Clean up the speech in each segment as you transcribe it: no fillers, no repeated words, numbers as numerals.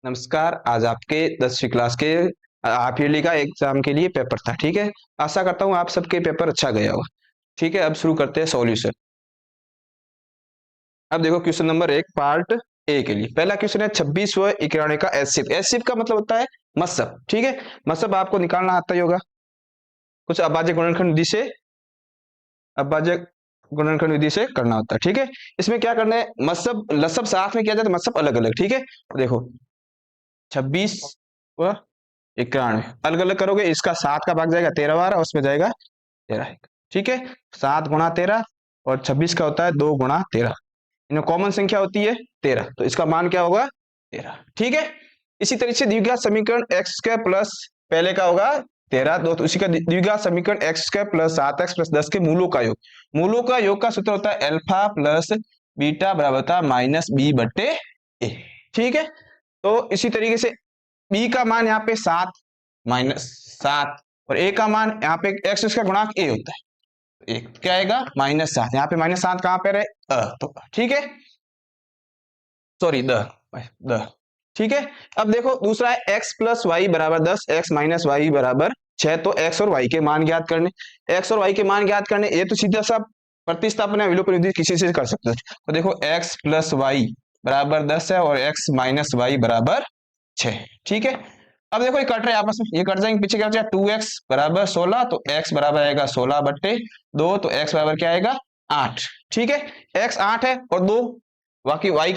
नमस्कार। आज आपके 10वीं क्लास के हाफ ईयरली का एग्जाम के लिए पेपर था। ठीक है, आशा करता हूँ आप सबके पेपर अच्छा गया होगा। ठीक है, अब शुरू करते हैं सॉल्यूशन। अब देखो क्वेश्चन नंबर 1 पार्ट ए के लिए पहला क्वेश्चन है 26 व 91 का एसशिप। एसशिप का मतलब होता है मसब। ठीक है, मसब आपको निकालना आता ही होगा कुछ अभाज्य गुणनखंड विधि से। अभाज्य गुणनखंड विधि से करना होता है। ठीक है, इसमें क्या करना है, मसब लसब साथ में किया जाए तो मसब अलग अलग। ठीक है, देखो 26 व 91 अलग अलग करोगे, इसका 7 का भाग जाएगा 13 बार और उसमें जाएगा 13। ठीक है, 7 गुणा 13 और 26 का होता है 2 गुणा 13। इनमें कॉमन संख्या होती है 13, तो इसका मान क्या होगा 13। ठीक है, इसी तरीके से द्विघात समीकरण एक्स स्क्वायर प्लस पहले का होगा 13, तो उसी का द्विघात समीकरण x square plus 7x plus 10 के मूलों का योग। मूलों का योग का सूत्र होता है अल्फा प्लस बीटा बराबर होता है माइनस बी बट्टे ए। ठीक है, तो इसी तरीके से बी का मान यहाँ पे 7 माइनस 7 और ए का मान यहाँ पे एक्स इसका गुणांक ए होता है, एक क्या आएगा -7। यहाँ पे -7 कहाँ पे रहे तो ठीक है, सॉरी द द। ठीक है, अब देखो दूसरा है x प्लस वाई बराबर 10 x माइनस वाई बराबर 6। तो x और y के मान ज्ञात करने, x और y के मान ज्ञात करने, ये तो सीधा सा प्रतिस्थापन या विलोपन विधि किसी से कर सकते हो। तो देखो x प्लस वाई बराबर 10 है और x माइनस वाई बराबर 6। ठीक है, अब देखो ये कट रहे हैं आपस में, ये कट जाएंगे, पीछे क्या बचा 2x बराबर 16, तो x बराबर आएगा 16 बट्टे 2, तो x बराबर क्या आएगा 8। ठीक है, x 8 है और 2 बाकी y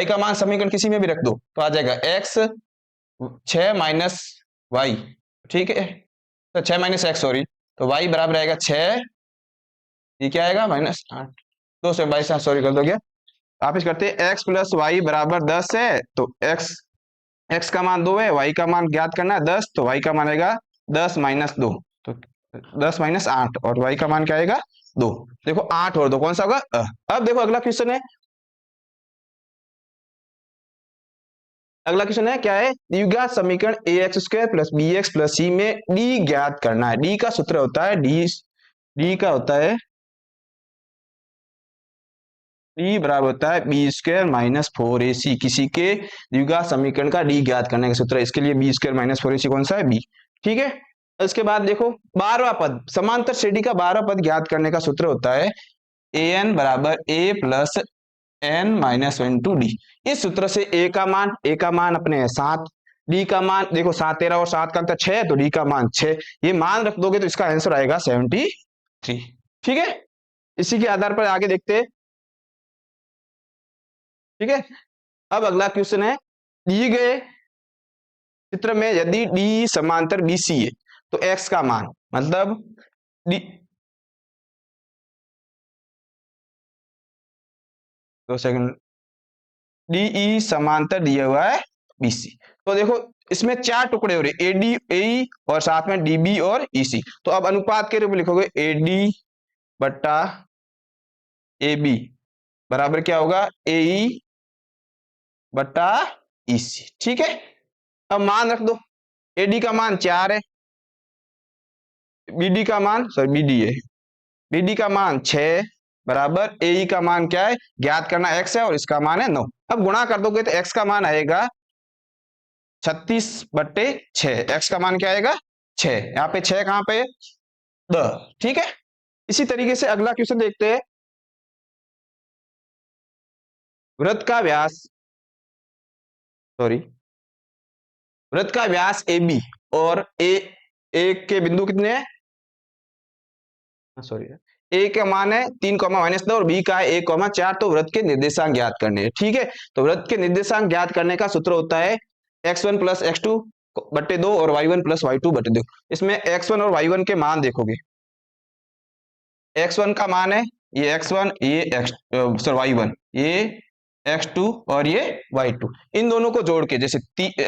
का मान समीकरण किसी में भी रख दो तो आ जाएगा x 6 माइनस वाई। ठीक है, तो 6 माइनस एक्स सॉरी, तो y बराबर आएगा 6, ये क्या आएगा -8। 2 से 22 सॉरी कर दो क्या, आप इस करते हैं x प्लस वाई बराबर 10 है, तो x का मान 2 है, y का मान ज्ञात करना है 10, तो y का मान आएगा 10 माइनस 2, तो 10 माइनस 8 और y का मान क्या आएगा 2। देखो 8 और 2 कौन सा होगा अब देखो अगला क्वेश्चन है, अगला क्वेश्चन है क्या है, द्विघात समीकरण A X square plus B X plus C में डी ज्ञात करना है। डी का सूत्र होता है डी का होता है डी बराबर होता है बी स्क्वायर माइनस 4ac। किसी के द्विघात समीकरण का डी ज्ञात करने का सूत्र है, इसके लिए बी स्क्वायर माइनस 4ac कौन सा है बी। ठीक है, इसके बाद देखो 12वां पद, समांतर श्रेणी का 12वां पद ज्ञात करने का सूत्र होता है ए एन बराबर ए प्लस एन माइनस 1 टू डी। इस सूत्र से ए का मान अपने 7, डी का मान देखो 7 13 और 7 का अंतर 6, तो डी का मान 6, ये मान रख दोगे तो इसका आंसर आएगा 73। ठीक है, इसी के आधार पर आगे देखते हैं। ठीक है, अब अगला क्वेश्चन है, दिए गए चित्र में यदि डी समांतर बीसी है तो एक्स का मान मतलब डी 2 सेकंड, डीई समांतर दिया हुआ है बीसी। तो देखो इसमें 4 टुकड़े हो रहे एडी ए और साथ में डीबी और ईसी, तो अब अनुपात के रूप में लिखोगे एडी बट्टा एबी बराबर क्या होगा एई बट्टा ईसी। ठीक है, अब मान रख दो, एडी का मान 4 है, बीडी का मान सॉरी बीडी है, बीडी का मान 6 बराबर एई का मान क्या है ज्ञात करना x है और इसका मान है 9। अब गुणा कर दोगे तो x का मान आएगा 36 बट्टे 6, x का मान क्या आएगा 6, यहाँ पे 6 कहां पे द। ठीक है, इसी तरीके से अगला क्वेश्चन देखते हैं, वृत्त का व्यास सॉरी वृत्त का व्यास ए बी और ए के बिंदु कितने हैं सॉरी ए का मान है 3 -2 और बी का है 1 4, तो वृत्त के निर्देशांक ज्ञात करने हैं। ठीक है, तो वृत्त के निर्देशांक ज्ञात करने का सूत्र होता है x1 प्लस x2 बट्टे 2 और y1 प्लस y2 बट्टे 2। इसमें x1 और y1 के मान देखोगे, x1 का मान है ये x1 ये x सॉरी y1 ये x2 और ये y2, इन दोनों को जोड़ के जैसे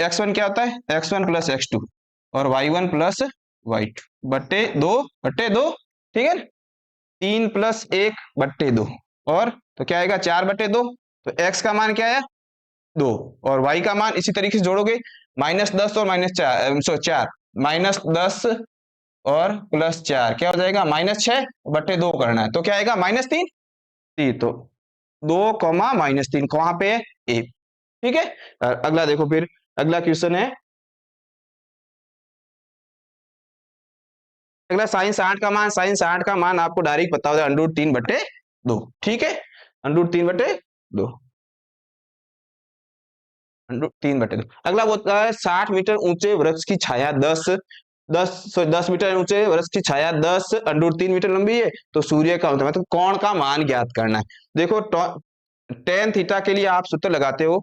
x1 क्या होता है x1 प्लस x2 और y1 प्लस y2 बट्टे 2। ठीक है, 3 प्लस 1 बट्टे 2 और तो क्या आएगा 4 बट्टे 2, तो x का मान क्या है 2 और y का मान इसी तरीके से जोड़ोगे -10 और -4 -10 और +4 क्या हो जाएगा -6 बट्टे 2 करना है, तो क्या आएगा -3। तो 2 -3 कहाँ पे है ए। ठीक है। अगला देखो फिर, अगला क्वेश्चन है, अगला साइन 60 का मान आपको डायरेक्ट पता होगा, अंडर रूट 3/2। ठीक है, अंडर रूट 3/2, अंडर रूट 3/2। अगला बोलता है 60 मीटर ऊंचे वृक्ष की छाया 10 मीटर ऊंचे वृक्ष की छाया 10 अंडर रूट 3 मीटर लंबी है, तो सूर्य का मतलब कोण का मान ज्ञात करना है। देखो टेन थीटा के लिए आप सूत्र लगाते हो,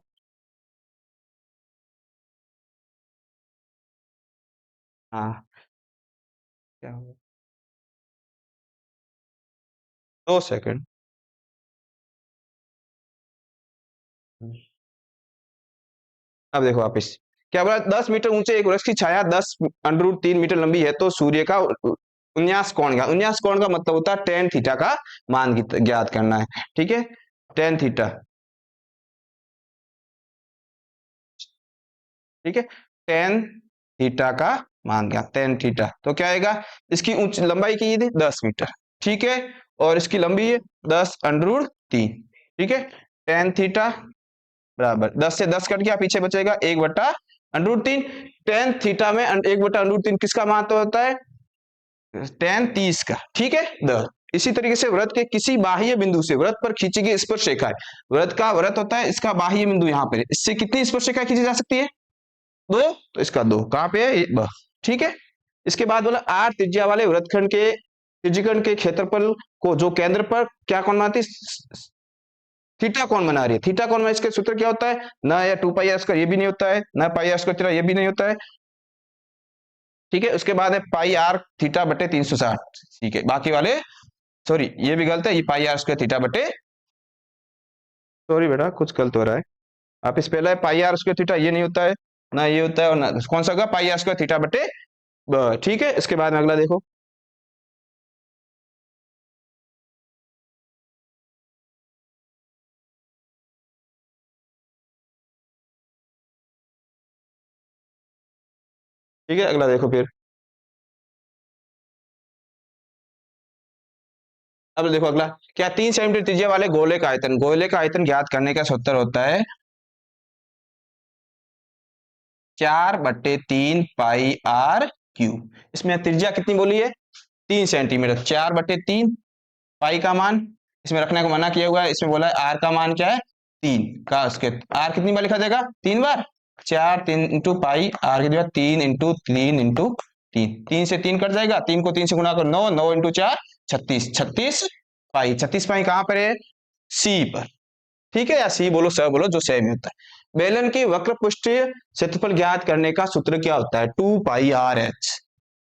हाँ क्या होगा, 2 सेकंड। अब देखो वापिस, क्या बोला, 10 मीटर ऊंचे एक वृक्ष की छाया 10 अंडर रूट 3 मीटर लंबी है, तो सूर्य का उन्यास कोण का मतलब होता है टेन थीटा का मान ज्ञात करना है। ठीक है, टेन थीटा, ठीक है, टेन थीटा का मान ज्ञात, टेन थीटा तो क्या आएगा, इसकी लंबाई की थी 10 मीटर, ठीक है, और इसकी लंबी है 10 अंडर रूट 3। ठीक है, टेन थीटा बराबर 10 से 10 कट गया, पीछे बचेगा 1/√3। टेन थीटा में 1/√3 किसका महत्व होता है, टेन 30 का। ठीक है, इसी तरीके से वृत्त के किसी बाह्य बिंदु से वृत्त पर खींची गई स्पर्श रेखा है, वृत्त होता है, इसका बाह्य बिंदु यहाँ पे, इससे कितनी स्पर्श रेखा खींची जा सकती है, 2, तो इसका 2 कहाँ पे है, ठीक है। इसके बाद बोला आर त्रिज्या वाले वृत्तखंड के त्रिज्यखंड के क्षेत्रफल को जो केंद्र पर क्या कोण बनाती, थीटा कोण बना रही है। थीटा कोण में इसके सूत्र क्या होता है, ना या 2 पाई r² ये भी नहीं होता है, ना पाई r² थीटा ये भी नहीं होता है। ठीक है, उसके बाद है पाई r थीटा/360। ठीक है, बाकी वाले, सॉरी ये भी गलत है, ये पाई r² थीटा/, सॉरी बेटा कुछ गलत हो रहा है, आप इस पहला है पाई r² थीटा ये नहीं होता है, ना ये होता है, और ना कौन सा होगा, पाई r² थीटा/। ठीक है, इसके बाद में अगला देखो, ठीक है, अगला देखो फिर, अब देखो अगला, क्या 3 सेंटीमीटर त्रिज्या वाले गोले का आयतन ज्ञात करने का सूत्र होता है 4/3 पाई r क्यूब। इसमें त्रिज्या कितनी बोली है, 3 सेंटीमीटर, 4/3 पाई का मान इसमें रखने को मना किया हुआ है, इसमें बोला है आर का मान क्या है, 3 का, उसके आर कितनी बार लिखा जाएगा, 3 बार, 4 3 × पाई आर की जगह 3 × 3 × 3, 3 से 3 कट जाएगा, 3 को 3 से गुणा करो 9, 9 × 4 36, 36 पाई कहां पर है, सी पर। ठीक है, या सी बोलो स बोलो, जो सेम होता है। बेलन की वक्र पृष्ठीय क्षेत्रफल ज्ञात करने का सूत्र क्या होता है, 2 पाई r h,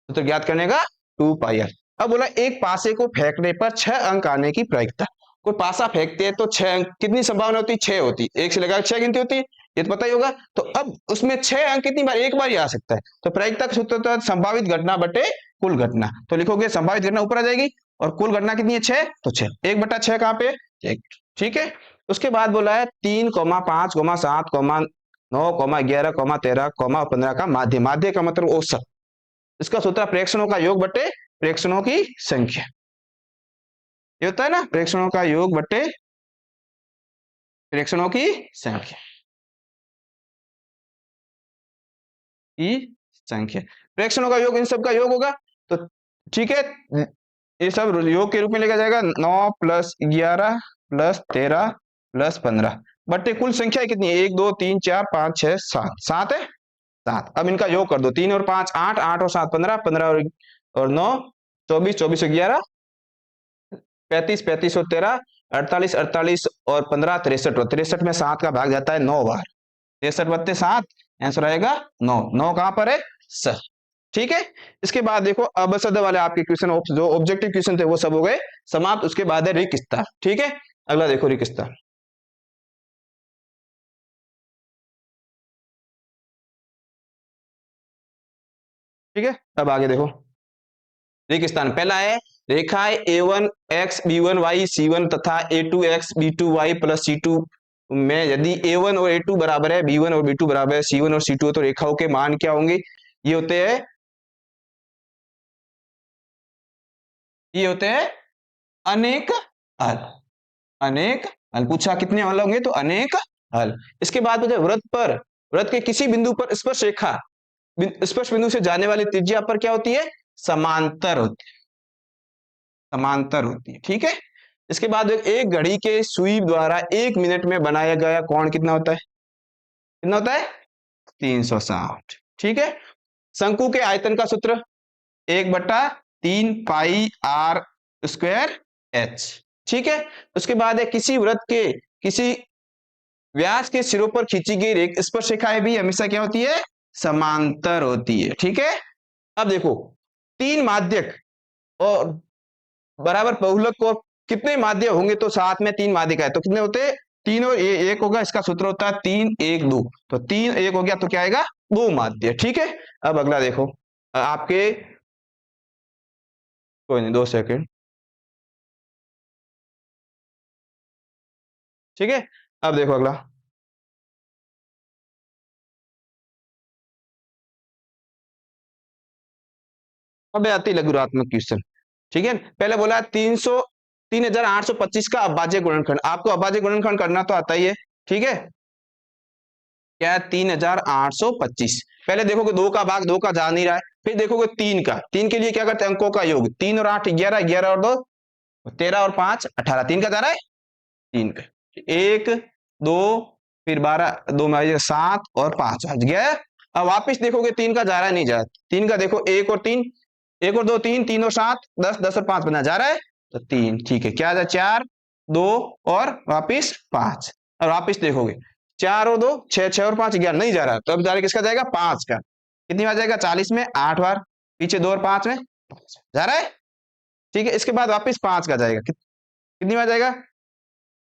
सूत्र ज्ञात करने का 2 पाई r। अब बोला एक पासे को फेंकने पर 6 अंक आने की प्रायिकता, कोई पासा फेंकते हैं तो 6 अंक, कितनी संभावना होती है, 6 होती है, एक से लगा 6 गिनती होती है, ये तो पता ही होगा। तो अब उसमें 6 अंक कितनी बार, एक बार ही आ सकता है, तो प्रायिकता का सूत्र होता है संभावित घटना बटे कुल घटना, तो लिखोगे संभावित घटना ऊपर आ जाएगी, और कुल घटना कितनी है 6, तो 6, 1/6 कहां पे, 1। ठीक है, उसके बाद बोला है 3, 5, 7, 9, 11, 13, 15 का माध्य का मतलब औसत, इसका सूत्र प्रेक्षणों का योग बटे प्रेक्षणों की संख्या, ये होता है ना, प्रेक्षणों का योग बटे प्रेक्षणों की संख्या, की संख्या, प्रेक्षणों का योग इन सब का योग होगा, तो ठीक है, ये सब योग के रूप में लिखा जाएगा 9 + 11 + 13 + 15 बटे कुल संख्या कितनी है, 1 2 3 4 5 6 7, 7 है, 7। अब इनका योग कर दो, 3 और 5 8, 8 और 7 15, 15 और 9 24, 24 और 11 35, 35 और 13 48, 48 और 15 63, और 63 में 7 का भाग जाता है 9 बार, 63/7, आंसर आएगा 9। 9 कहां पर है, सर। ठीक है, इसके बाद देखो अबसद वाले आपके क्वेश्चन, जो ऑब्जेक्टिव क्वेश्चन थे वो सब हो गए समाप्त, उसके बाद है रिक्त स्थान। ठीक है, अगला देखो रिक्त स्थान। ठीक है, अब आगे देखो रिक्त स्थान, पहला है रेखाएं a1x b1y c1 तथा a2x b2y प्लस c2 में यदि a1 और a2 बराबर है, b1 और b2 बराबर है, c1 और c2 है, तो रेखाओं के मान क्या होंगे, ये होते हैं, ये होते हैं अनेक हल, अनेक हल। पूछा कितने हल होंगे, तो अनेक हल। इसके बाद मुझे वृत्त के किसी बिंदु पर स्पर्श रेखा स्पर्श बिंदु से जाने वाली त्रिज्या पर क्या होती है, समांतर होती है, समांतर होती है। ठीक है, इसके बाद एक घड़ी के सुई द्वारा 1 मिनट में बनाया गया कोण कितना होता है, कितना होता है, 360। ठीक है, शंकु के आयतन का सूत्र 1/3 पाई r² h। ठीक है, उसके बाद है किसी वृत्त के किसी व्यास के सिरों पर खींची गई स्पर्श रेखाएं भी हमेशा क्या होती है, समांतर होती है। ठीक है, अब देखो 3 माध्यक और बराबर बहुलक को कितने माध्य होंगे, तो साथ में 3 माध्यक है तो कितने होते हैं, 3 और 1 होगा, इसका सूत्र होता है 3 1 2, तो 3 1 हो गया तो क्या आएगा, 2 माध्य। ठीक है, अब अगला देखो आपके, कोई नहीं 2 सेकंड। ठीक है, अब देखो अगला, अब आती है लघुरात्मक क्वेश्चन। ठीक है, पहले बोला 3825 का अभाज्य गुणनखंड, आपको अभाज्य गुणनखंड करना तो आता ही है। ठीक है, क्या है 3825, पहले देखोगे 2 का भाग 2 का जा नहीं रहा है, फिर देखोगे 3 का, 3 के लिए क्या करते हैं, अंकों का योग, 3 और 8 11, 11 और 2 13 और 5 18, 3 का जा रहा है, 3 का 1 2, फिर 12 2 में 7 और 5 आ गया। अब वापिस देखोगे 3 का जा रहा है, नहीं जा रहा, 3 का देखो 1 और 3, 1 और 2 3, 3 और 7 10, 10 और 5 बना जा रहा है, तो 3। ठीक है, क्या जा 4 2 और वापिस 5, और वापिस देखोगे 4 और 2 6, 6 और 5 11, नहीं जा रहा, तो अब जा रहा किसका जाएगा, 5 का, कितनी बार जाएगा, 40 में 8 बार, पीछे 2 और 5 में जा रहा है। ठीक है, इसके बाद वापिस 5 का जाएगा, कितनी बार जाएगा,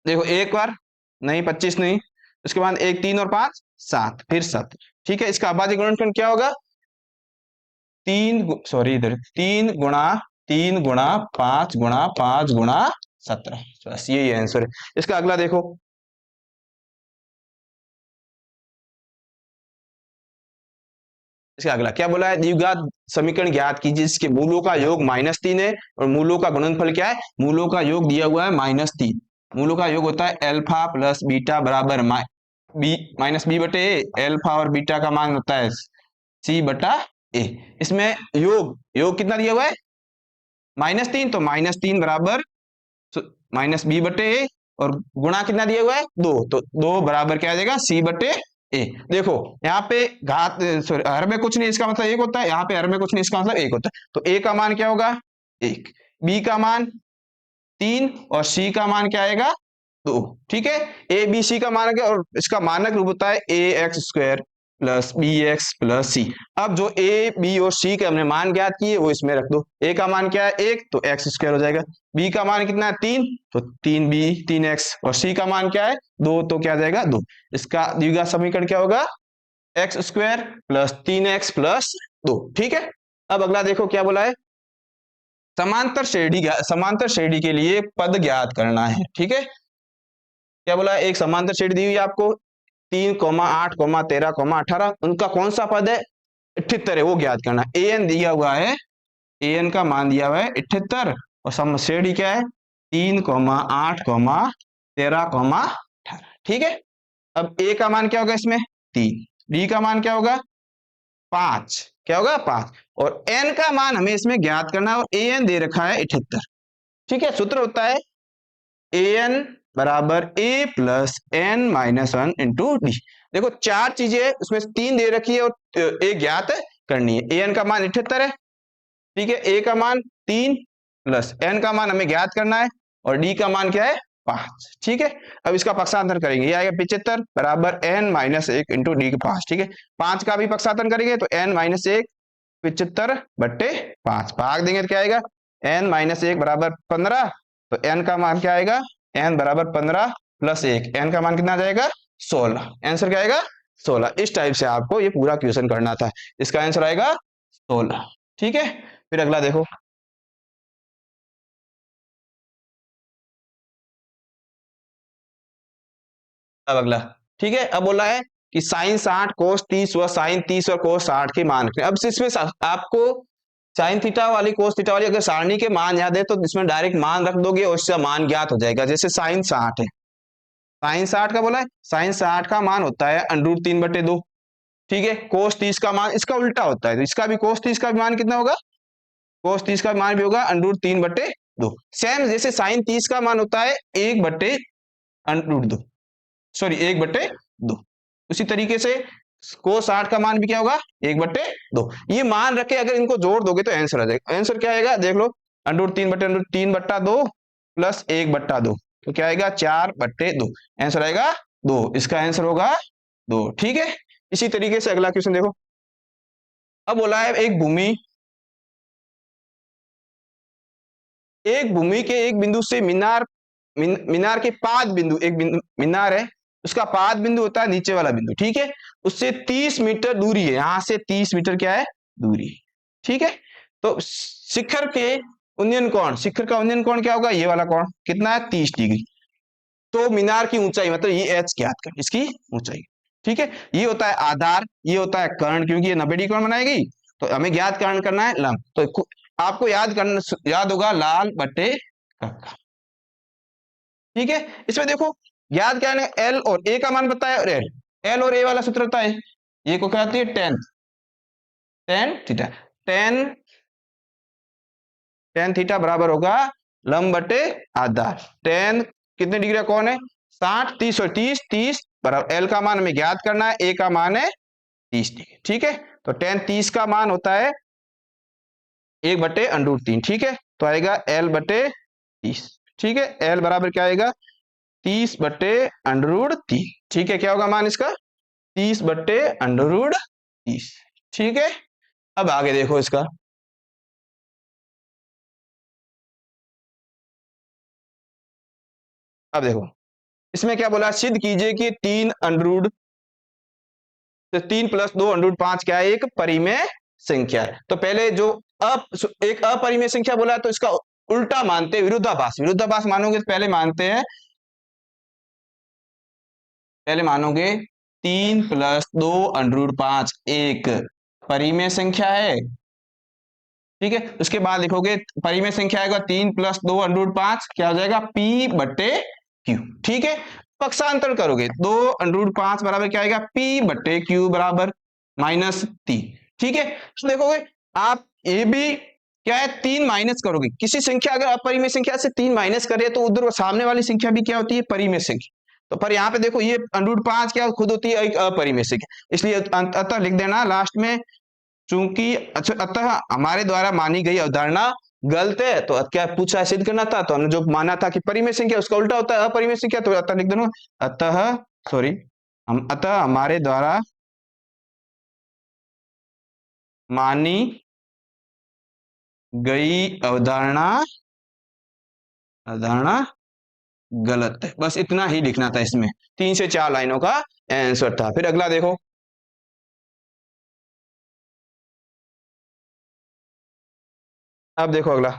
देखो 1 बार नहीं, 25 नहीं, उसके बाद 1 3 और 5 7, फिर 7। ठीक है, इसका अभाज्य गुणनखंड क्या होगा, 3 गुणा 3 गुणा 5 गुणा 5 गुणा 17, बस यही आंसर है इसका। अगला देखो, इसका अगला क्या बोला है, द्विघात समीकरण ज्ञात कीजिए जिसके मूलों का योग -3 है और मूलों का गुणनफल क्या है, मूलों का योग दिया हुआ है -3, मूलों का योग होता है अल्फा प्लस बीटा बराबर बी बटे ए, अल्फा और बीटा का मान होता है सी बटा ए। इसमें योग कितना दिया हुआ है, -3, तो -3 बराबर -b बटे ए, और गुणा कितना दिया हुआ है 2, तो 2 बराबर क्या आ जाएगा, सी बटे ए। देखो यहाँ पे घात सॉरी हर में कुछ नहीं, इसका मतलब 1 होता है, यहाँ पे हर में कुछ नहीं, इसका मतलब 1 होता है, तो ए का मान क्या होगा 1, बी का मान 3 और सी का मान क्या आएगा 2। ठीक है, ए बी सी का मानक है और इसका मानक रूप होता है ax² plus B X plus C. अब जो ए बी और सी के हमने मान ज्ञात किए वो इसमें रख दो, ए का मान क्या है 1, तो x² हो जाएगा, बी का मान कितना है 3, तो 3b 3x, और सी का मान क्या है 2, तो क्या आ जाएगा 2। इसका द्विघात समीकरण क्या होगा, x² प्लस 3x प्लस 2। ठीक है, अब अगला देखो क्या बोला है, समांतर श्रेणी के लिए पद ज्ञात करना है। ठीक है, क्या बोला है, एक समांतर श्रेणी दी हुई है आपको 3, 8, 13, 18, उनका कौन सा पद है 78 है, वो ज्ञात करना है। an दिया हुआ है, an का मान दिया हुआ है 78, और श्रेणी क्या है 3, 8, 13, 18। ठीक है, अब a का मान क्या होगा इसमें 3, b का मान क्या होगा 5, क्या होगा 5, और n का मान हमें इसमें ज्ञात करना है, और an दे रखा है 78। ठीक है, सूत्र होता है an बराबर a plus n minus 1 into D. देखो 4 चीजें उसमें 3 दे रखी है और एक ज्ञात करनी है। an का मान 78 है, ठीक है, a का मान 3 प्लस n का मान हमें ज्ञात करना है, और d का मान क्या है 5। ठीक है, अब इसका पक्षांतर करेंगे, ये आएगा 75 बराबर n माइनस 1 इंटू डी 5। ठीक है, 5 का भी पक्षांतर करेंगे तो n माइनस 1 75 बट्टे 5, भाग देंगे तो क्या आएगा n माइनस 1 बराबर 15, तो n का मान क्या आएगा n बराबर 15 प्लस 1, n का मान कितना आ जाएगा 16, आंसर क्या आएगा 16। इस टाइप से आपको ये पूरा क्वेश्चन करना था, इसका आंसर आएगा 16। ठीक है, फिर अगला देखो, अब अगला, ठीक है, अब बोला है कि साइन 60 कोस 30 व साइन 30 और कोस 60 के मान रखें। अब इसमें आपको साइन थीटा वाली कोस थीटा वाली अगर सारणी के मान याद है तो इसमें डायरेक्ट मान रख दोगे और इसका मान ज्ञात हो जाएगा। जैसे साइन 60 है, साइन 60 का बोला है, साइन 60 का मान होता है √3/2। ठीक है, कोस 30 का मान इसका उल्टा होता है, तो इसका भी कोस 30 का मान कितना होगा, कोस 30 का मान भी होगा √3/2। सेम जैसे साइन 30 का मान होता है 1/√2, सॉरी 1/2। उसी तरीके से कोस 60 का मान भी क्या होगा 1/2। ये मान रखे अगर इनको जोड़ दोगे तो आंसर आ जाएगा। आंसर क्या आएगा देख लो, √3/√3/2 प्लस 1/2, तो क्या आएगा 4/2। आंसर आएगा 2, इसका आंसर होगा 2। ठीक है, इसी तरीके से अगला क्वेश्चन देखो। अब बोला है एक भूमि के एक बिंदु से मीनार के पाद बिंदु, मीनार है, उसका पाद बिंदु होता है नीचे वाला बिंदु। ठीक है, उससे 30 मीटर दूरी है, यहां से 30 मीटर क्या है दूरी। ठीक है, तो शिखर के उन्नयन कोण, शिखर का उन्नयन कोण क्या होगा, ये वाला कोण कितना है 30 डिग्री। तो मीनार की ऊंचाई मतलब ये एच ज्ञात कर, इसकी ऊंचाई। ठीक है, ये होता है आधार, ये होता है कर्ण, क्योंकि ये 90 डिग्री कोण बनाएगी, तो हमें ज्ञात कर्ण करना है लंब। तो आपको याद होगा लाल बटे कक्का। ठीक है, इसमें देखो याद क्या है, एल और ए का मान बताया, और एल और ए वाला सूत्र होता है, ये को क्या होती है tan theta. Ten tan theta बराबर होगा लंब बटे आधार। टेन कितने डिग्री का कौन है 60, 30 और 30 बराबर एल का मान हमें ज्ञात करना है, ए का मान है 30 डिग्री। ठीक है, तो टेन 30 का मान होता है 1/√3। ठीक है, तो आएगा L/30। ठीक है, L बराबर क्या आएगा 30/√3। ठीक है, क्या होगा मान इसका 30/√30। ठीक है, अब आगे देखो इसका। अब देखो इसमें क्या बोला, सिद्ध कीजिए कि 3+2√5 क्या है, एक परिमेय संख्या है। तो पहले जो एक अपरिमेय संख्या बोला है, तो इसका उल्टा मानते हैं विरोधाभास। विरोधाभास मानोगे तो पहले मानोगे 3+2√5 एक परिमेय संख्या है। ठीक है, उसके बाद लिखोगे परिमेय संख्या आएगा 3+2√5 क्या हो जाएगा P/Q। ठीक है, पक्षांतर करोगे 2√5 बराबर क्या आएगा P/Q बराबर -3। ठीक है, तो देखोगे आप ये भी क्या है 3 माइनस करोगे, किसी संख्या अगर अपरिमेय संख्या से 3 माइनस करे तो उधर सामने वाली संख्या भी क्या होती है परिमेय संख्या। तो पर यहाँ पे देखो ये √5 क्या खुद होती है एक अपरिमेय संख्या, इसलिए अतः लिख देना लास्ट में, चूंकि अच्छा अतः हमारे द्वारा मानी गई अवधारणा गलत है। तो क्या पूछा सिद्ध करना था, तो हमने जो माना था कि परिमेय संख्या उसका उल्टा होता है अपरिमेय संख्या, तो अतः लिख देना अतः हमारे द्वारा मानी गई अवधारणा गलत है। बस इतना ही लिखना था, इसमें 3 से 4 लाइनों का आंसर था। फिर अगला देखो, अब देखो अगला,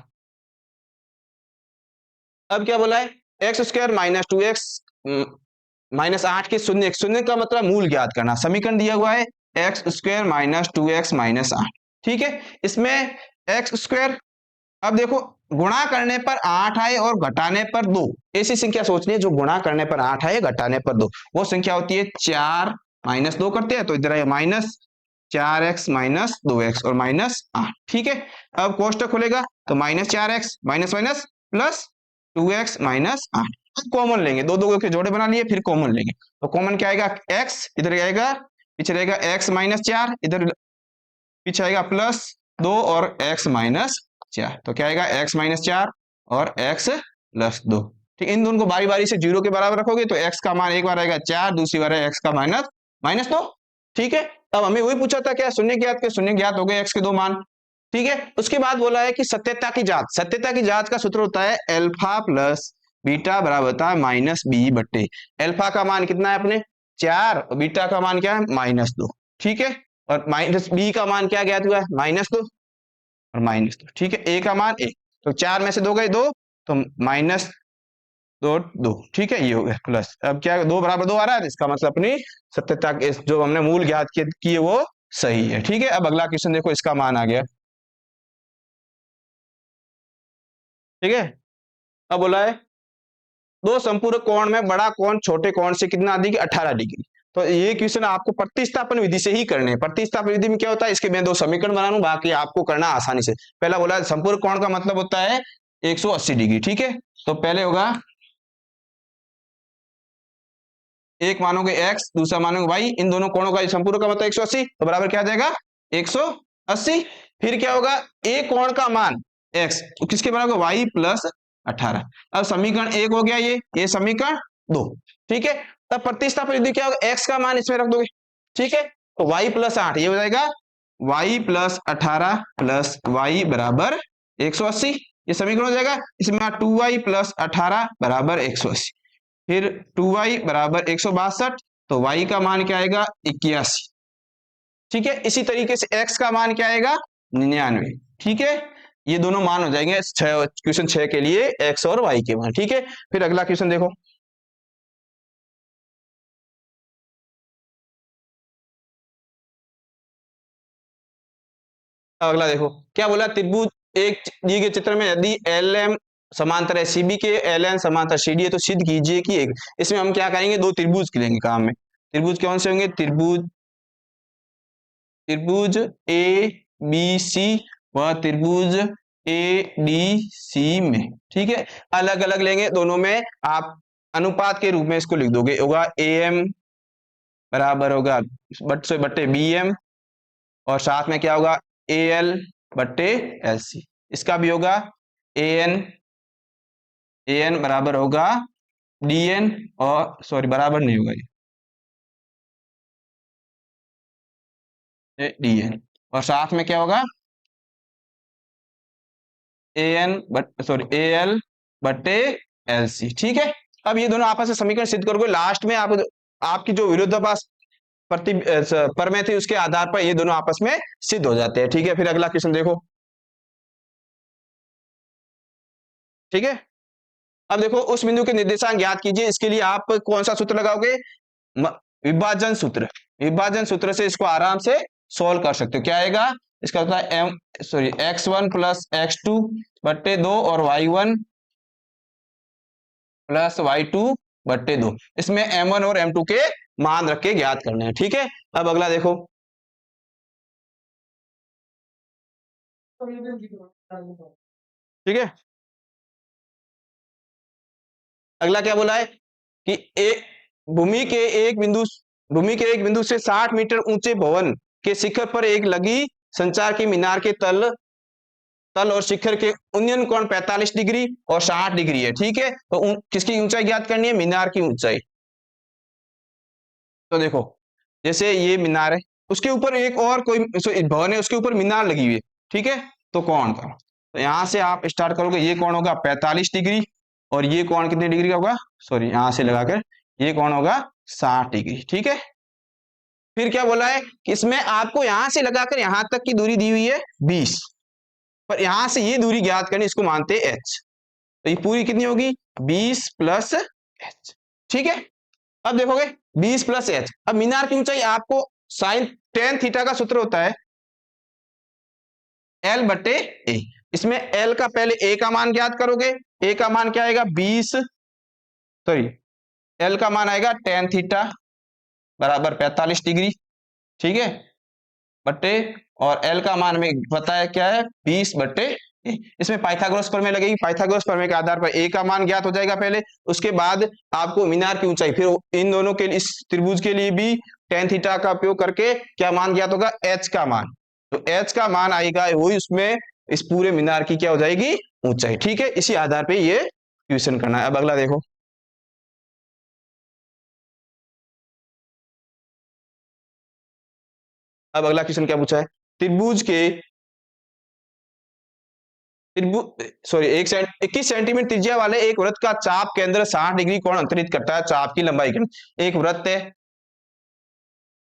अब क्या बोला है x² -2x -8 के शून्य, शून्य का मतलब मूल ज्ञात करना। समीकरण दिया हुआ है x² -2x -8। ठीक है, इसमें x², अब देखो गुणा करने पर 8 आए और घटाने पर 2, ऐसी संख्या सोचनी है जो गुणा करने पर 8 आए घटाने पर 2, वो संख्या होती है 4 -2 करते हैं, तो इधर आए -4x -2x और -8। ठीक है, अब कोष्टक खुलेगा तो -4x minus minus plus 2x -8, common लेंगे, दो के जोड़े बना लिए, फिर कॉमन लेंगे, तो कॉमन क्या आएगा x, इधर आएगा पीछे रहेगा x -4, इधर पीछे आएगा +2 और x -4, तो क्या आएगा x -4 और x +2। ठीक, इन दोनों को बारी बारी से 0 के बराबर रखोगे तो x का मान एक बार आएगा 4, दूसरी बार है x का -2। ठीक है, अब हमें वही पूछा था क्या शून्य ज्ञात हो गए x के 2 मान। ठीक है, उसके बाद बोला है कि सत्यता की जांच, सत्यता की जांच का सूत्र होता है अल्फा प्लस बीटा बराबर होता है -b/। अल्फा का मान कितना है अपने 4 और बीटा का मान क्या है -2। ठीक है, और -b का मान क्या ज्ञात हुआ है -2 और -2। ठीक है, a का मान 1, तो 4 में से 2 गए 2, तो -2 2। ठीक है, ये हो गया प्लस, अब क्या 2 बराबर 2 आ रहा है, इसका मतलब अपनी सत्यता जो हमने मूल ज्ञात किए वो सही है। ठीक है, अब अगला क्वेश्चन देखो, इसका मान आ गया। ठीक है, अब बोला है दो संपूरक कोण में बड़ा कोण छोटे कोण से कितना अधिक, 18 डिग्री। तो ये क्वेश्चन आपको प्रतिस्थापन विधि से ही करने हैं। प्रतिस्थापन विधि में क्या होता है, इसके मैं दो समीकरण बना लूं, बाकी आपको करना आसानी से। पहला बोला संपूरक कोण का मतलब होता है 180 डिग्री, ठीक है। तो पहले होगा एक मानोगे x, दूसरा मानोगे y, इन दोनों कोणों का संपूरक का मतलब 180, तो बराबर क्या आ जाएगा 180। फिर क्या होगा, एक कोण का मान x, तो किसके बराबर y प्लस 18। अब समीकरण एक हो गया, ये समीकरण दो, ठीक है। तब प्रतिस्थापन विधि क्या होगा, x का मान इसमें रख दोगे, ठीक है। तो y प्लस 8 ये हो जाएगा y प्लस 18 प्लस y बराबर 180, ये समीकरण हो जाएगा। इसमें 2y प्लस 18 बराबर 180, फिर 2y बराबर 162, तो y का मान क्या आएगा 81, ठीक है। इसी तरीके से x का मान क्या आएगा 99, ठीक है। ये दोनों मान हो जाएंगे क्वेश्चन 6 के लिए x और y के मान, ठीक है। फिर अगला क्वेश्चन देखो, अगला देखो क्या बोला, त्रिभुज एक दिए गए चित्र में यदि एल एम समांतर है सीबी के, एल एन समांतर सीडी है, तो सिद्ध कीजिए कि एक, इसमें हम क्या करेंगे, दो त्रिभुज के लेंगे काम में। त्रिभुज कौन से होंगे, त्रिभुज त्रिभुज ए बी सी व त्रिभुज ए डी सी में, ठीक है। अलग अलग लेंगे दोनों में, आप अनुपात के रूप में इसको लिख दोगे, होगा ए एम बराबर होगा बट्टे बी एम, और साथ में क्या होगा ए एल बट्टे एल सी। इसका भी होगा ए एन बराबर होगा डी एन, और सॉरी बराबर नहीं होगा ये डी एन, और साथ में क्या होगा A N but sorry A L बट्टे एल सी, ठीक है। अब ये दोनों आपस में समीकरण सिद्ध करोगे, लास्ट में आप आपकी जो विरोधाभास प्रति प्रमेय थी उसके आधार पर ये दोनों आपस में सिद्ध हो जाते हैं, ठीक है। फिर अगला क्वेश्चन देखो, ठीक है। अब देखो उस बिंदु के निर्देशांक ज्ञात कीजिए, इसके लिए आप कौन सा सूत्र लगाओगे, विभाजन सूत्र। विभाजन सूत्र से इसको आराम से सोल्व कर सकते हो। क्या आएगा, इसका होता है am sorry x1 plus x2 बट्टे 2 और y1 प्लस y2 बट्टे 2। इसमें m1 और m2 के मान रख के ज्ञात करने हैं, ठीक है। अब अगला देखो, ठीक है। अगला क्या बोला है कि एक भूमि के एक बिंदु भूमि के एक बिंदु से 60 मीटर ऊंचे भवन के शिखर पर एक लगी संचार की मीनार के तल और शिखर के उन्नयन कोण 45 डिग्री और 60 डिग्री है, ठीक है। तो किसकी ऊंचाई ज्ञात करनी है, मीनार की ऊंचाई। तो देखो जैसे ये मीनार है, उसके ऊपर एक और कोई भवन है, उसके ऊपर मीनार लगी हुई है, ठीक है। तो कोण का, तो यहां से आप स्टार्ट करोगे, ये कोण होगा 45 डिग्री, और ये कोण कितने डिग्री का होगा, सॉरी यहां से लगाकर ये कोण होगा 60 डिग्री, ठीक है। फिर क्या बोला है कि इसमें आपको यहां से लगाकर यहां तक की दूरी दी हुई है 20, पर यहां से ये दूरी ज्ञात करनी, इसको मानते हैं h। तो ये पूरी कितनी होगी 20 प्लस h, ठीक है। अब देखोगे 20 प्लस h, अब मीनार की ऊंचाई आपको साइन टेन थीटा का सूत्र होता है L बट्टे ए। इसमें L का पहले a का मान ज्ञात करोगे, a का मान क्या आएगा 20 सॉरी L का मान आएगा टेन थीटा बराबर 45 डिग्री, ठीक है, बट्टे, और L का मान हमें पता है क्या है 20 बट्टे ए। इसमें पाइथागोरस प्रमेय लगेगी, पाइथागोरस प्रमेय के आधार पर a का मान ज्ञात हो जाएगा पहले, उसके बाद आपको मीनार की ऊंचाई, फिर इन दोनों के लिए इस त्रिभुज के लिए भी टेन थीटा का उपयोग करके क्या मान ज्ञात होगा, h का मान। तो h का मान आएगा वही उसमें इस पूरे मीनार की क्या हो जाएगी ऊंचाई, ठीक है। इसी आधार पर ये क्वेश्चन करना है। अब अगला देखो, अब अगला क्वेश्चन क्या पूछा है, त्रिभुज के सॉरी 21 सेंटीमीटर त्रिज्या वाले एक वृत्त का चाप केंद्र 60 डिग्री कोण अंतरित करता है, चाप की लंबाई एक वृत्त है,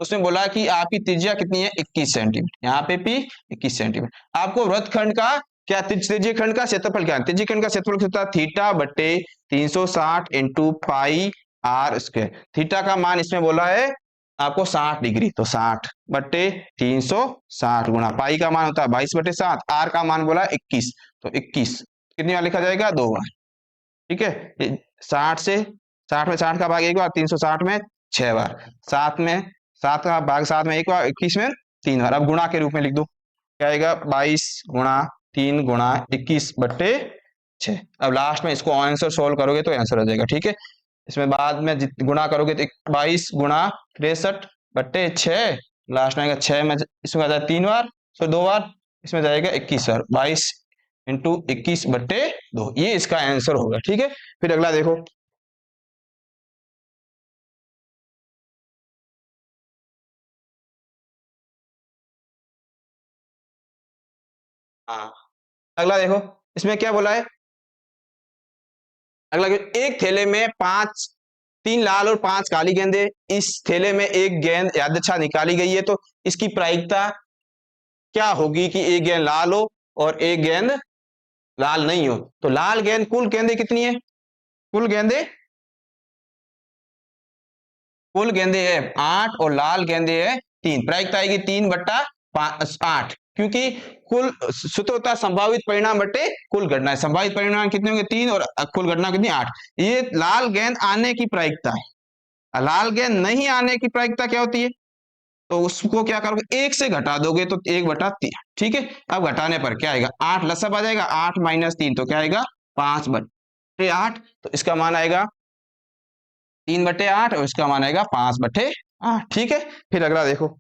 उसने बोला कि आपकी त्रिज्या कितनी है 21 सेंटीमीटर, यहाँ पे भी 21 सेंटीमीटर। आपको वृत्तखंड का क्या त्रिज्य खंड का क्षेत्रफल क्या है, त्रिज्य खंड का क्षेत्रफल होता है थीटा बट्टे 360 into pi r square. Theta का मान इसमें बोला है आपको 60 डिग्री, तो 60 बट्टे 360 गुणा पाई का मान होता है 22 बट्टे 7, आर का मान बोला 21, तो 21 कितनी बार लिखा जाएगा 2 बार, ठीक है। 60 में 60 का भाग एक बार, 360 में 6 बार, 7 में 7 का भाग 7 में एक बार, 21 में 3 बार। अब गुणा के रूप में लिख दो, क्या आएगा 22 गुणा 3 गुणा 21/6। अब लास्ट में इसको आंसर सोल्व करोगे तो आंसर हो जाएगा, ठीक है। इसमें बाद में गुणा करोगे तो 22 गुणा 63/6, लास्ट में आएगा 6 में इसमें आ जाएगा 3 बार, सो 2 बार, इसमें जाएगा 21 बार, 22 इंटू 21/2, ये इसका आंसर होगा, ठीक है। फिर अगला देखो, हाँ अगला देखो, इसमें क्या बोला है, अगला एक थैले में 3 लाल और 5 काली गेंदे, इस थैले में एक गेंद यादृच्छा निकाली गई है, तो इसकी प्रायिकता क्या होगी कि एक गेंद लाल हो और एक गेंद लाल नहीं हो। तो लाल गेंद, कुल गेंदे कितनी है, कुल गेंदे है 8 और लाल गेंदे है 3, प्रायिकता आएगी 3/8, क्योंकि कुल सूत्र होता है संभावित परिणाम बटे कुल घटना। संभावित परिणाम कितने होंगे 3 और कुल घटना कितनी 8। ये लाल गेंद आने की प्रायिकता है, लाल गेंद नहीं आने की प्रायिकता क्या होती है, तो उसको क्या करोगे 1 से घटा दोगे तो 1/3, ठीक है। अब घटाने पर क्या आएगा 8 लसब आ जाएगा, 8 - 3 तो क्या आएगा 5/8, तो इसका मान आएगा 3/8 और इसका मान आएगा 5/8, ठीक है। फिर अगला देखो,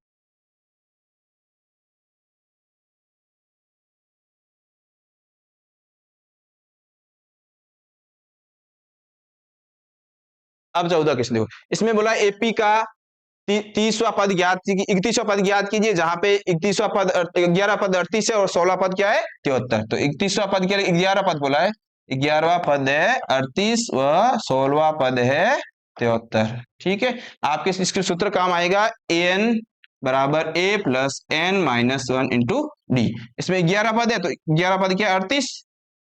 अब 14 क्वेश्चन देखो, इसमें बोला एपी का 30वां पद ज्ञात, 31वां पद ज्ञात कीजिए, जहां पे 31वां पद 11 पद 38 है और 16 पद क्या है 73। तो 31वां पद क्या है, 11 पद बोला है, 11वां पद है 38 व 16वां पद है 73, ठीक है। आपके इसके सूत्र काम आएगा an बराबर a plus n minus 1 into D. इसमें 11 पद है तो 11 पद क्या 38,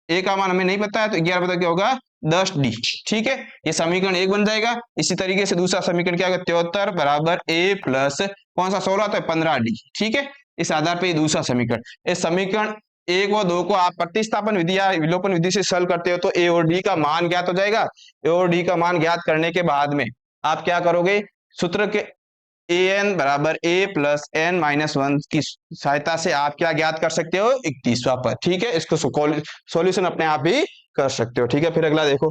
ए का मान हमें नहीं पता है, तो 11 पद क्या होगा 10d, ठीक है। ये समीकरण 1 बन जाएगा। इसी तरीके से दूसरा समीकरण क्या होगा 73 बराबर a प्लस कौन सा 16, तो 15d, ठीक है। इस आधार पे ये दूसरा समीकरण, इस समीकरण 1 व 2 को आप प्रतिस्थापन विधि या विलोपन विधि से सॉल्व करते हो तो a और d का मान ज्ञात हो जाएगा। a और d का मान ज्ञात करने के बाद में आप क्या करोगे, सूत्र के an बराबर a प्लस n माइनस 1 की सहायता से आप क्या ज्ञात कर सकते हो 31वां पद, ठीक है। इसको सॉल्यूशन अपने आप ही कर सकते हो, ठीक है। फिर अगला देखो,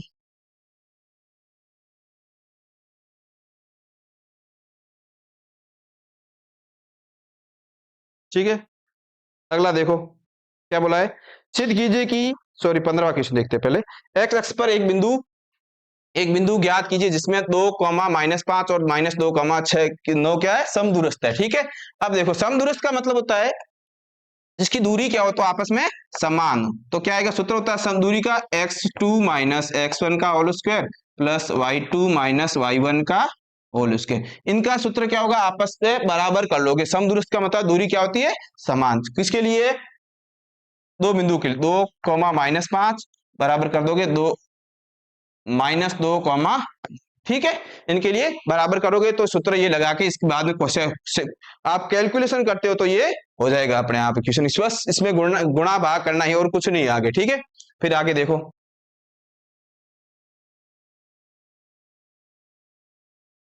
ठीक है। अगला देखो क्या बोला है, सिद्ध कीजिए कि, सॉरी 15वां क्वेश्चन देखते हैं पहले। एक्स अक्ष पर एक बिंदु ज्ञात कीजिए जिसमें 2, -5 और -2, 9 क्या है समदूरस्थ है, ठीक है। अब देखो समदूरस्थ का मतलब होता है जिसकी दूरी क्या हो तो आपस में समान हो, तो क्या आएगा सूत्र होता है समदूरी का x2 - x1 का whole square plus y2 - y1 का होल स्क्वायर। इनका सूत्र क्या होगा आपस में बराबर कर लोगे। समदूरस्थ का मतलब दूरी क्या होती है समान, किसके लिए दो बिंदु के लिए 2, -5 बराबर कर दोगे 2 -2, ठीक है। इनके लिए बराबर करोगे तो सूत्र ये लगा के इसके बाद में क्वेश्चन आप कैलकुलेशन करते हो तो ये हो जाएगा अपने आप क्वेश्चन। बस इसमें गुणा भाग करना है और कुछ नहीं आगे, ठीक है। फिर आगे देखो,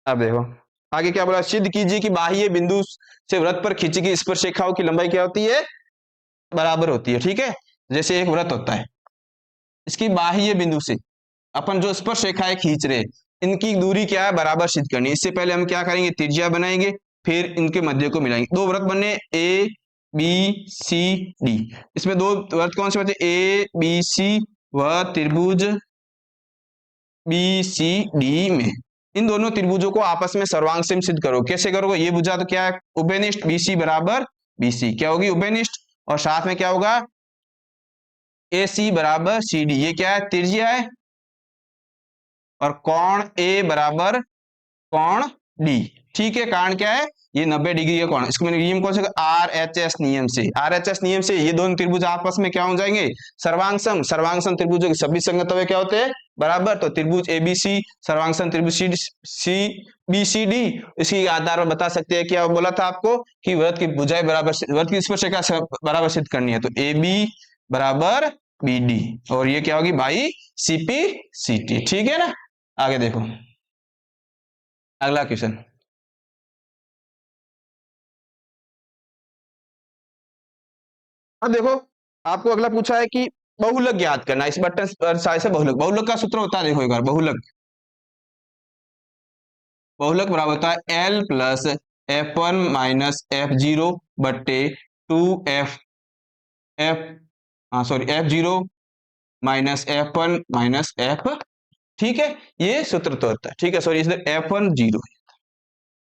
अब देखो आगे क्या बोला, सिद्ध कीजिए कि बाह्य बिंदु से वृत्त पर खींची गई स्पर्शरेखाओं की लंबाई क्या होती है बराबर होती है, ठीक है। जैसे एक वृत्त होता है, इसकी बाह्य बिंदु से अपन जो स्पर्श रेखाएं खींच रहे इनकी दूरी क्या है बराबर सिद्ध करनी। इससे पहले हम क्या करेंगे त्रिज्या बनाएंगे, फिर इनके मध्य को मिलाएंगे। दो वृत्त बने ए बी सी डी, इसमें दो वृत्त कौन से बचे ए बी सी व त्रिभुज बी सी डी में इन दोनों त्रिभुजों को आपस में सर्वांग सिद्ध करो। कैसे करोगे ये बुझा तो क्या है उभयनिष्ठ बीसी बराबर बीसी क्या होगी उभयनिष्ठ, और साथ में क्या होगा ए सी बराबर सी डी, ये क्या है त्रिज्या है, और कोण ए बराबर कोण डी, ठीक है। कारण क्या है ये 90 डिग्री का कोण। इसको मैंने नियम कौन सा आरएचएस नियम से, आरएचएस नियम से ये दोनों त्रिभुज आपस में क्या हो जाएंगे सर्वांगसम। सर्वांगसम त्रिभुजों के सभी संगत क्या होते हैं बराबर, तो त्रिभुज एबीसी सर्वांगसम त्रिभुज सी बी सी डी, इसी आधार पर बता सकते हैं क्या बोला था आपको कि वृत्त की भुजाएं बराबर, वृत्त की स्पर्शरेखा बराबर सिद्ध करनी है, तो ए बी बराबर बी डी, और ये क्या होगी भाई सीपी सी टी, ठीक है ना। आगे देखो अगला क्वेश्चन। अब देखो आपको अगला पूछा है कि बहुलक ज्ञात करना। इस बटन पर साइड से बहुलक, बहुलक का सूत्र होता है, देखो एक बार बहुलक, बहुलक बराबर होता है L plus F one minus F zero बट्टे टू एफ एफ, हाँ sorry, F zero minus F one minus F, ठीक है, ये सूत्र तो होता है, ठीक है, सॉरी इसलिए एफ वन जीरो,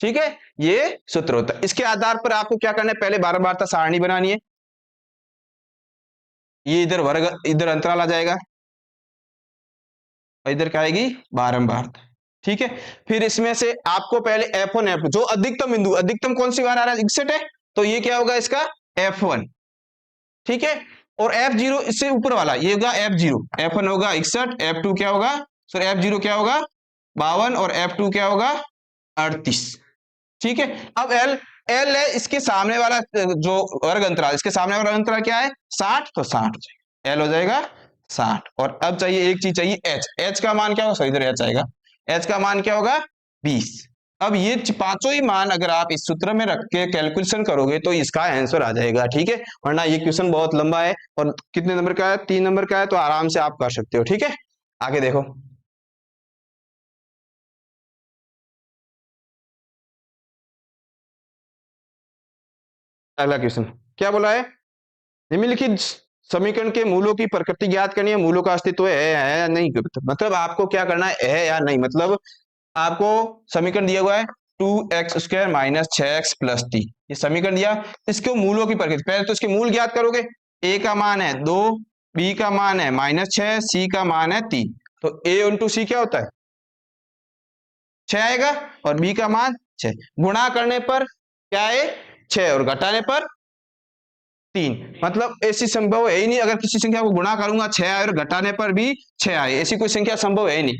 ठीक है, ये सूत्र होता है। इसके आधार पर आपको क्या करना है, पहले बारंबारता सारणी बनानी है, ये इधर वर्ग, इधर अंतराल आ जाएगा, और इधर क्या आएगी बारंबारता, ठीक है। फिर इसमें से आपको पहले एफ वन एफ, जो अधिकतम बिंदु, अधिकतम कौन सी बार आ रहा है, इकसठ है, तो ये क्या होगा इसका एफ वन, ठीक है। और एफ जीरो इससे ऊपर वाला ये होगा एफ जीरो, एफ वन होगा इकसठ, एफ टू क्या होगा, सॉरी एफ जीरो क्या होगा 52, और एफ टू क्या होगा 38, ठीक है। अब एल, एल है इसके सामने वाला जो वर्ग अंतराल, इसके सामने वाला अंतराल क्या है 60, तो 60 हो जाएगा, एल हो जाएगा 60। और अब चाहिए एक चीज चाहिए एच, एच का मान क्या होगा, सॉरी इधर एच आएगा, एच का मान क्या होगा 20। अब ये पांचों ही मान अगर आप इस सूत्र में रख के कैलकुलेशन करोगे तो इसका आंसर आ जाएगा, ठीक है। वरना ये क्वेश्चन बहुत लंबा है और कितने नंबर का है, 3 नंबर का है, तो आराम से आप कर सकते हो, ठीक है। आगे देखो अगला क्वेश्चन क्या बोला है, निम्नलिखित समीकरण के मूलों की प्रकृति ज्ञात करनी है, मूलों का अस्तित्व है या नहीं, मतलब आपको क्या करना है या नहीं, मतलब आपको समीकरण दिया हुआ है 2x² माइनस 6x प्लस 3, ये समीकरण दिया, इसके मूलों की प्रकृति, पहले तो इसके मूल ज्ञात करोगे, a का मान है 2, b का मान है -6, c का मान है 3, तो a इंटू सी क्या होता है 6 आएगा, और b का मान 6, गुणा करने पर क्या है 6, और घटाने पर 3, मतलब ऐसी संभव है ही नहीं, अगर किसी संख्या को गुणा करूंगा 6 आए और घटाने पर भी 6 आए, ऐसी कोई संख्या संभव है ही नहीं,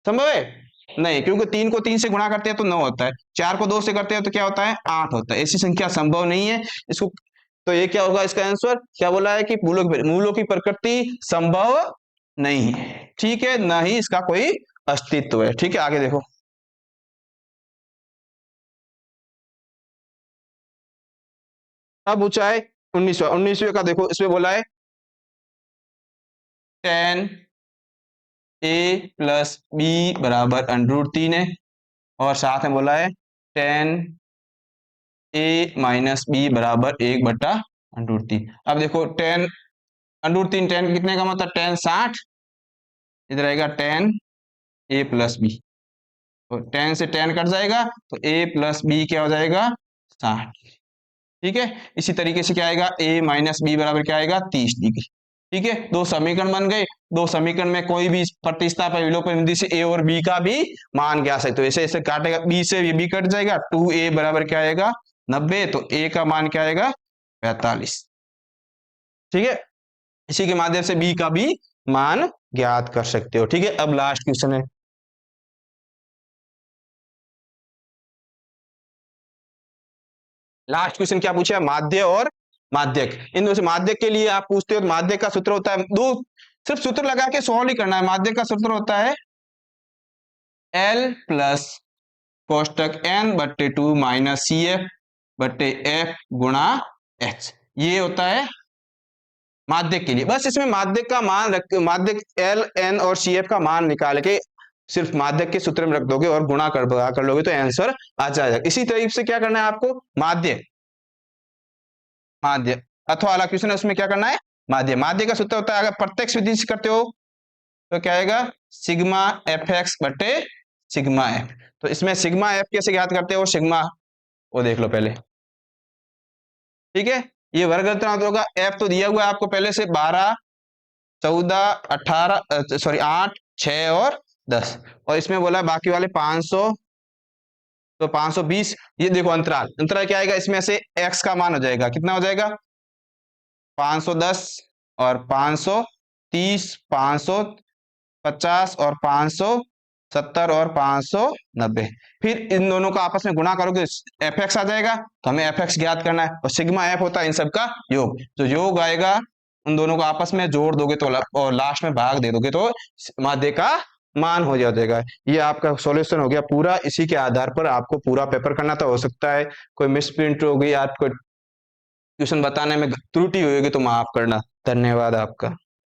संभव है नहीं, क्योंकि 3 को 3 से गुणा करते हैं तो 9 होता है, 4 को 2 से करते हैं तो क्या होता है 8 होता है, ऐसी संख्या संभव नहीं है इसको। तो ये क्या होगा इसका आंसर, क्या बोला है कि मूलों की प्रकृति संभव नहीं है, ठीक है, ना ही इसका कोई अस्तित्व है, ठीक है। आगे देखो अब ऊंचाई 19वें का देखो, इसमें बोला है 10 a प्लस बी बराबर √3 है, और साथ में बोला है 10 a माइनस बी बराबर 1/√3। अब देखो 10 √3, 10 कितने का मतलब 10 60, इधर आएगा 10 a प्लस बी, तो 10 से 10 कट जाएगा, तो a प्लस बी क्या हो जाएगा 60, ठीक है। इसी तरीके से क्या आएगा a माइनस बी बराबर क्या आएगा 30 डिग्री, ठीक है। दो समीकरण बन गए, दो समीकरण में कोई भी प्रतिस्थापन विलोपन विधि से a और b का भी मान ज्ञात सकते हो, ऐसे ऐसे काटेगा, b से b कट जाएगा, 2a बराबर क्या आएगा 90, तो a का मान क्या आएगा 45, ठीक है। इसी के माध्यम से b का भी मान ज्ञात कर सकते हो, ठीक है। अब लास्ट क्वेश्चन है, लास्ट क्वेश्चन क्या पूछा है, माध्य और माध्यक, इन दोनों से माध्यक के लिए आप पूछते हो तो माध्यक का सूत्र होता है दो, सिर्फ सूत्र लगा के सॉल्व ही करना है। माध्यक का सूत्र होता है L plus कोष्टक n/2 minus CF/F गुणा H, ये होता है माध्यक के लिए। बस इसमें माध्यक का मान रख, माध्यक L N और CF का मान निकाल के सिर्फ माध्यक के सूत्र में रख दोगे और गुणा कर लोगे तो आंसर आ जाएगा। इसी तरीके से क्या करना है आपको, माध्य माध्य अथवा वाला क्वेश्चन है उसमें क्या करना है माध्य, माध्य का सूत्र होता है, अगर प्रत्यक्ष विधि से करते हो तो क्या आएगा सिग्मा fx/सिग्मा f, तो इसमें सिग्मा f कैसे ज्ञात करते हो, सिग्मा वो देख लो पहले, ठीक है। ये वर्ग अंतराल होगा, f तो दिया हुआ है आपको पहले से 12 14 18 सॉरी 8 6 और 10, और इसमें बोला बाकी वाले 500, तो 520, ये देखो अंतराल, अंतराल क्या आएगा इसमें से x का मान हो जाएगा, कितना हो जाएगा 510 और 530 550 और 570 और 590, फिर इन दोनों का आपस में गुणा करोगे fx आ जाएगा, तो हमें fx ज्ञात करना है, और सिग्मा f होता है इन सब का योग, तो योग आएगा उन दोनों को आपस में जोड़ दोगे तो और लास्ट में भाग दे दोगे तो माध्य का मान हो जाएगा। ये आपका सॉल्यूशन हो गया पूरा। इसी के आधार पर आपको पूरा पेपर करना था। हो सकता है कोई मिसप्रिंट हो गई, आपको ट्यूशन बताने में त्रुटि हुई होगी तो माफ करना। धन्यवाद आपका।